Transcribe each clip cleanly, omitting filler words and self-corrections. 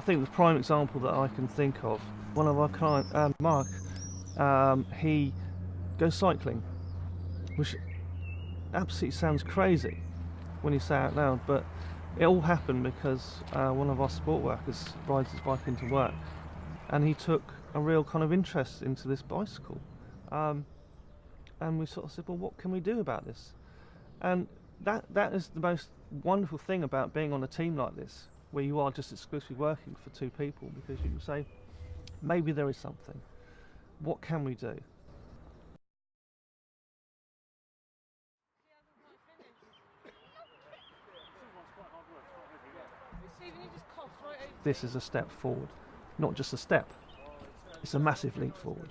think the prime example that I can think of, one of our clients, Mark, he goes cycling, which absolutely sounds crazy when you say it out loud, but it all happened because one of our support workers rides his bike into work, and he took a real kind of interest into this bicycle, and we sort of said, well, what can we do about this? And that is the most wonderful thing about being on a team like this, where you are just exclusively working for two people, because you can say, maybe there is something. What can we do? This is a step forward. Not just a step, it's a massive leap forward.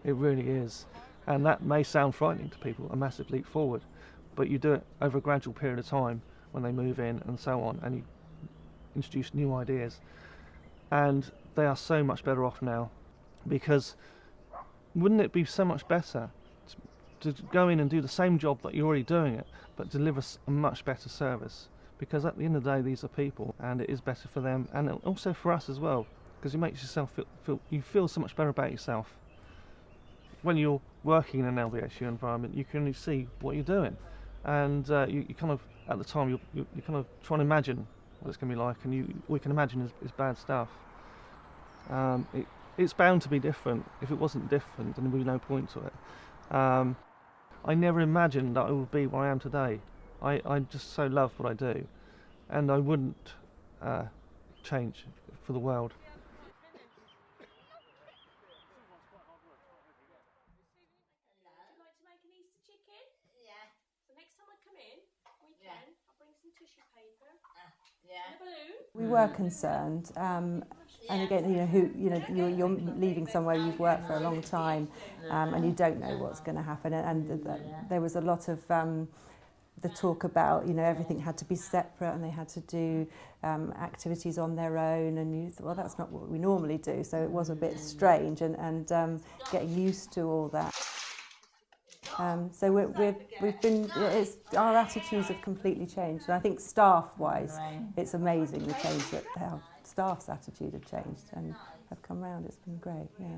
It really is. And that may sound frightening to people, a massive leap forward, but you do it over a gradual period of time when they move in and so on, and you introduce new ideas. And they are so much better off now, because wouldn't it be so much better to go in and do the same job that you're already doing it, but deliver a much better service? Because at the end of the day, these are people, and it is better for them, and also for us as well, because it makes yourself feel so much better about yourself. When you're working in an LVHU environment, you can only see what you're doing, and you kind of, at the time, you're kind of trying to imagine what it's going to be like, and we can imagine is bad stuff. It's bound to be different. If it wasn't different, then there would be no point to it. I never imagined that I would be where I am today. I just so love what I do, and I wouldn't change for the world. We were concerned, and again, you're leaving somewhere you've worked for a long time, and you don't know what's going to happen. And there was a lot of the talk about, everything had to be separate, and they had to do activities on their own. And you thought, well, that's not what we normally do. So it was a bit strange, and getting used to all that. So our attitudes have completely changed, and I think staff-wise, it's amazing the change that how staff's attitude have changed and have come round. It's been great, yeah.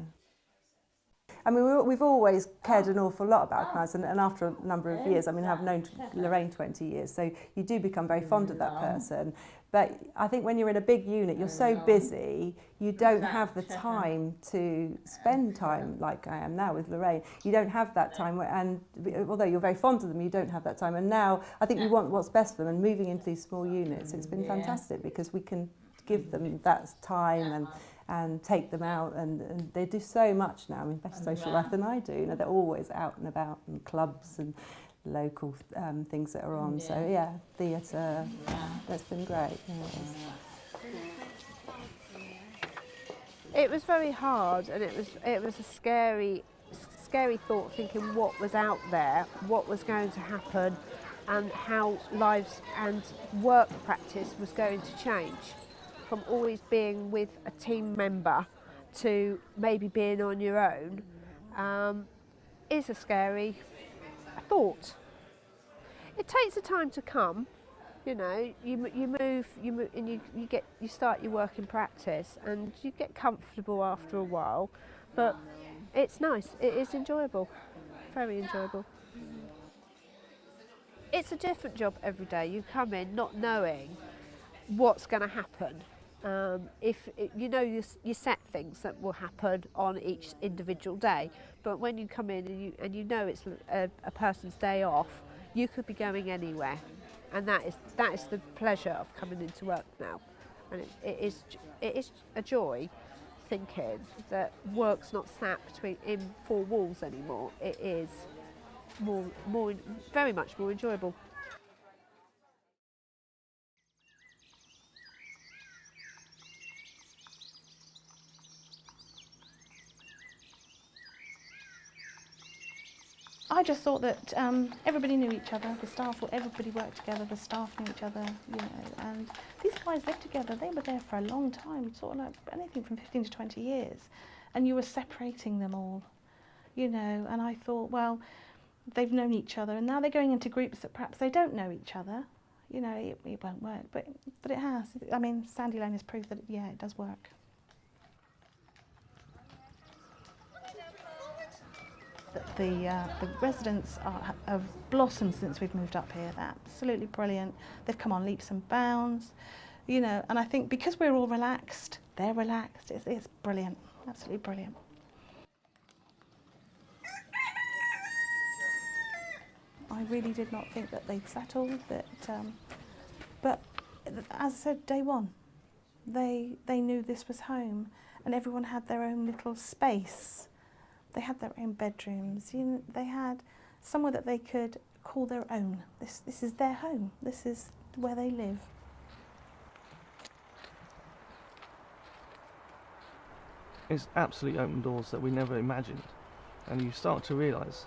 I mean, we've always cared an awful lot about clients, and after a number of years, I mean, I've known Lorraine 20 years, so you do become very fond of that person. But I think when you're in a big unit, you're so busy, you don't have the time to spend time like I am now with Lorraine. You don't have that time, and although you're very fond of them, you don't have that time. And now I think we want what's best for them, and moving into these small units, it's been fantastic because we can give them that time and take them out, and they do so much now. I mean, better social life than I do. They're always out and about in clubs and local things that are on. So yeah, theatre, that's been great. It was very hard, and it was a scary thought, thinking what was out there, what was going to happen, and how lives and work practice was going to change. From always being with a team member to maybe being on your own is a scary thought. It takes the time to come, you move, and you start your work in practice, and you get comfortable after a while, but it's nice. It is enjoyable, very enjoyable. It's a different job every day. You come in not knowing what's going to happen. You set things that will happen on each individual day, but when you come in and you know it's a person's day off, you could be going anywhere, and that is the pleasure of coming into work now. And it is a joy thinking that work's not sat in four walls anymore. It is very much more enjoyable. I just thought that everybody knew each other, everybody worked together, the staff knew each other, and these guys lived together. They were there for a long time, sort of like anything from 15 to 20 years, and you were separating them all, and I thought, well, they've known each other, and now they're going into groups that perhaps they don't know each other, you know, it won't work, but it has. I mean, Sandy Lane has proved that, yeah, it does work. The residents have blossomed since we've moved up here. They're absolutely brilliant. They've come on leaps and bounds, you know, and I think because we're all relaxed, they're relaxed. It's brilliant, absolutely brilliant. I really did not think that they'd settled, but as I said, day one, they knew this was home, and everyone had their own little space. They had their own bedrooms. You know, they had somewhere that they could call their own. This is their home. This is where they live. It's absolutely opened doors that we never imagined, and you start to realise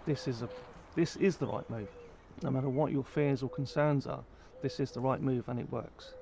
this is the right move. No matter what your fears or concerns are, this is the right move, and it works.